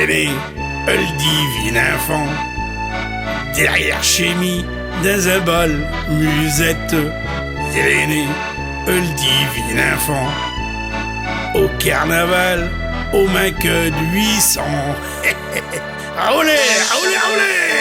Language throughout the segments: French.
est né, le divin enfant. Derrière chémie, dans un bal, musette. Il est né, le divin enfant. Au carnaval, aux mains que de 800. Raoulé, raoulé, raoulé.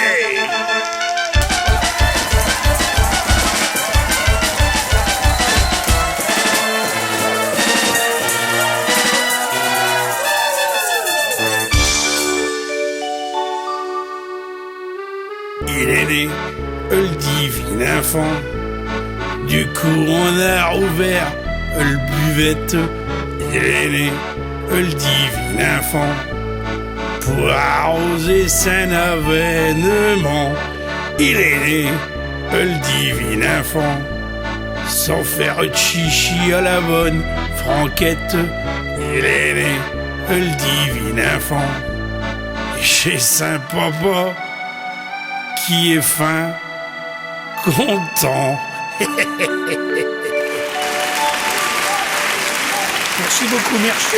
Il est né, le divin enfant. Du coup, on a ouvert le buvette. Il est né, le divin enfant. Pour arroser saint avènement. Il est né, le divin enfant. Sans faire de chichi à la bonne franquette. Il est né, le divin enfant. Chez Saint-Papa, qui est fin, content. Merci beaucoup, merci.